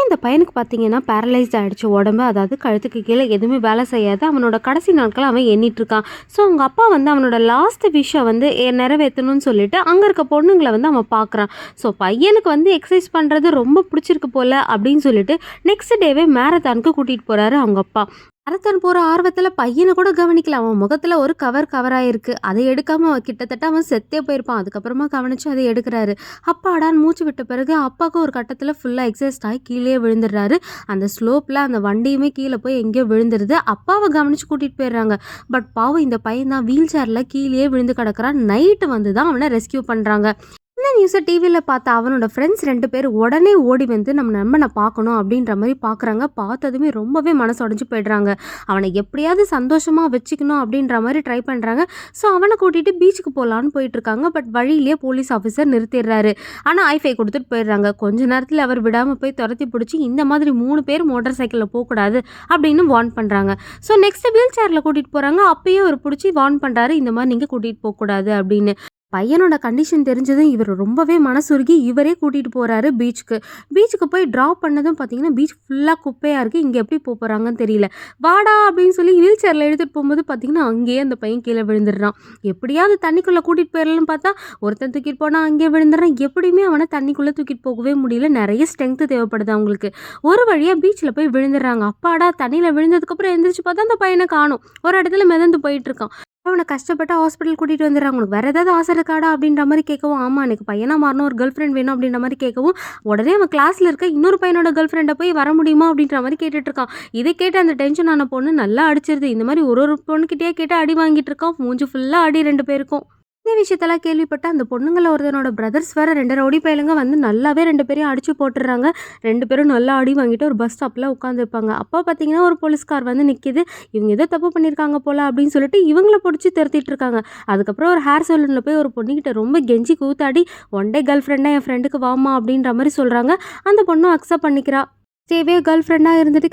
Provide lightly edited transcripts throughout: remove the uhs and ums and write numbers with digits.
இந்த பையனுக்கு பார்த்தீங்கன்னா பேரலைஸ்ட் ஆகிடுச்சு உடம்பு. அதாவது கழுத்துக்கு கீழே எதுவுமே வேலை செய்யாது. அவனோட கடைசி நாட்களை அவன் எண்ணிட்டுருக்கான். ஸோ அவங்க அப்பா வந்து அவனோட லாஸ்ட் விஷயம் வந்து நிறைவேற்றணும்னு சொல்லிட்டு அங்கே இருக்க பொண்ணுங்களை வந்து அவன் பார்க்குறான். ஸோ பையனுக்கு வந்து எக்ஸசைஸ் பண்ணுறது ரொம்ப பிடிச்சிருக்கு போல் அப்படின்னு சொல்லிட்டு நெக்ஸ்ட் டேவே மேரத்தானுக்கு கூட்டிகிட்டு போகிறாரு அவங்க அப்பா. மரத்தான் போகிற ஆர்வத்தில் பையனை கூட கவனிக்கல. அவன் முகத்தில் ஒரு கவராயிருக்கு. அதை எடுக்காமல் அவன் கிட்டத்தட்ட அவன் செத்தே போயிருப்பான். அதுக்கப்புறமா கவனித்து அதை எடுக்கிறாரு. அப்பாடான்னு மூச்சு விட்ட பிறகு அப்பாவுக்கு ஒரு கட்டத்தில் ஃபுல்லாக எக்ஸாஸ்ட் ஆகி கீழே விழுந்துடுறாரு. அந்த ஸ்லோப்பில் அந்த வண்டியுமே கீழே போய் எங்கேயோ விழுந்துருது. அப்பாவை கவனித்து கூட்டிகிட்டு போயிடுறாங்க. பட் பாவம் இந்த பையன் தான் வீல் சேரில் கீழே விழுந்து கிடக்கிறான். நைட்டு வந்து தான் அவனை ரெஸ்கியூ பண்ணுறாங்க. இந்த நியூஸை டிவியில் பார்த்த அவனோட ஃப்ரெண்ட்ஸ் 2 பேர் உடனே ஓடி வந்து நம்ம நண்பனை பார்க்கணும் அப்படின்ற மாதிரி பார்க்குறாங்க. பார்த்ததுமே ரொம்பவே மனசு உடஞ்சி போய்ட்றாங்க. அவனை எப்படியாவது சந்தோஷமாக வச்சுக்கணும் அப்படின்ற மாதிரி ட்ரை பண்ணுறாங்க. ஸோ அவனை கூட்டிகிட்டு பீச்சுக்கு போகலான்னு போயிட்டுருக்காங்க. பட் வழியிலேயே போலீஸ் ஆஃபீஸர் நிறுத்திடுறாரு. ஆனால் ஐஃபை கொடுத்துட்டு போயிடுறாங்க. கொஞ்ச நேரத்தில் அவர் விடாமல் போய் துரத்தி பிடிச்சி இந்த மாதிரி 3 பேர் மோட்டார் சைக்கிளில் போகக்கூடாது அப்படின்னு வார்ன் பண்ணுறாங்க. ஸோ நெக்ஸ்ட் வீல் சேரில் கூட்டிகிட்டு போகிறாங்க. அப்பயே அவர் பிடிச்சி வார்ன் பண்ணுறாரு, இந்த மாதிரி நீங்கள் கூட்டிகிட்டு போகக்கூடாது அப்படின்னு. பையனோட கண்டிஷன் தெரிஞ்சதும் இவர் ரொம்பவே மனசுருகி இவரே கூட்டிகிட்டு போகிறாரு பீச்சுக்கு போய் ட்ராப் பண்ணதும் பார்த்தீங்கன்னா பீச் ஃபுல்லாக குப்பையாக இருக்குது. இங்கே எப்படி போகிறாங்கன்னு தெரியல. வாடா அப்படின்னு சொல்லி வீல் சேரில் எடுத்துகிட்டு போகும்போது பார்த்தீங்கன்னா அங்கேயே அந்த பையன் கீழே விழுந்துடுறான். எப்படியாவது தண்ணிக்குள்ளே கூட்டிகிட்டு போயிடலான்னு பார்த்தா ஒருத்தன் தூக்கிட்டு போனால் அங்கேயே விழுந்துடுறான். எப்படியுமே அவனை தண்ணிக்குள்ளே தூக்கிட்டு போகவே முடியல. நிறைய ஸ்ட்ரென்த்து தேவைப்படுது அவங்களுக்கு. ஒரு வழியாக பீச்சில் போய் விழுந்துடுறாங்க. அப்பாடா தண்ணியில் விழுந்ததுக்கப்புறம் எந்திரிச்சு பார்த்தா அந்த பையனை காணும். ஒரு இடத்துல மிதந்து போயிட்டுருக்கான். அவனை கஷ்டப்பட்டு ஹாஸ்பிட்டல் கூட்டிகிட்டு வந்துடுறாங்க. உனக்கு வேறு ஏதாவது ஆசை இருக்காடா அப்படின்ற மாதிரி கேட்கவும், ஆமாம் எனக்கு பையனாக மாறணும், ஒரு கேர்ள் ஃப்ரெண்ட் வேணும் அப்படின்ற மாதிரி கேட்கவும், உடனே அவன் கிளாஸில் இருக்க இன்னொரு பையனோட கேர்ள் ஃப்ரெண்டை போய் வர முடியுமா அப்படின்ற மாதிரி கேட்டுட்ருக்கான். இதை கேட்டு அந்த டென்ஷன் ஆன பொண்ணு நல்லா அடிச்சிருது. இந்த மாதிரி ஒரு பொண்ணுக்கிட்டே கேட்டு அடி வாங்கிட்டு இருக்கான். மூஞ்சி ஃபுல்லாக அடி 2 பேருக்கும். இந்த விஷயத்தெல்லாம் கேள்விப்பட்ட அந்த பொண்ணுங்களை ஒருத்தனோட பிரதர்ஸ் வேறு 2 ரவுடி பையலுங்க வந்து நல்லாவே 2 பேரையும் அடிச்சு போட்டுடுறாங்க. 2 பேரும் நல்லா அடி வாங்கிட்டு ஒரு பஸ் ஸ்டாப்பில் உட்காந்துருப்பாங்க. அப்போ பார்த்தீங்கன்னா ஒரு போலீஸ்கார் வந்து நிற்கிது. இவங்க ஏதோ தப்பு பண்ணியிருக்காங்க போல் அப்படின்னு சொல்லிட்டு இவங்கள பிடிச்சி திருத்திட்டு இருக்காங்க. அதுக்கப்புறம் ஒரு ஹேர் சலூனில் போய் ஒரு பொண்ணுக்கிட்ட ரொம்ப கெஞ்சி கூத்தாடி ஒன் டே கேர்ள் ஃப்ரெண்டாக என் ஃப்ரெண்டுக்கு வாமா அப்படின்ற மாதிரி சொல்கிறாங்க. அந்த பொண்ணும் அக்செப்ட் பண்ணிக்கிறா. சேவே கேர்ள் ஃப்ரெண்டாக இருந்துட்டு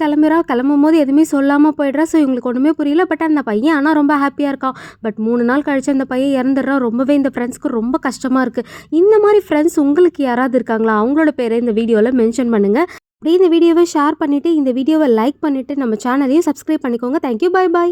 கிளம்பும் போது எதுவுமே சொல்லாமல் போயிடுறா. ஸோ இவங்களுக்கு ஒன்றுமே புரியல. பட் அந்த பையன் ஆனால் ரொம்ப ஹாப்பியாக இருக்கான். பட் 3 நாள் கழிச்சு அந்த பையன் இறந்துடுறான். ரொம்பவே இந்த ஃப்ரெண்ட்ஸ்க்கு ரொம்ப கஷ்டமாக இருக்குது. இந்த மாதிரி ஃப்ரெண்ட்ஸ் உங்களுக்கு யாராவது இருக்காங்களா? அவங்களோட பேரை இந்த வீடியோவில் மென்ஷன் பண்ணுங்கள். அப்படியே இந்த வீடியோவை ஷேர் பண்ணிவிட்டு இந்த வீடியோவை லைக் பண்ணிவிட்டு நம்ம சேனலையும் சப்ஸ்கிரைப் பண்ணிக்கோங்க. Thank you, bye bye.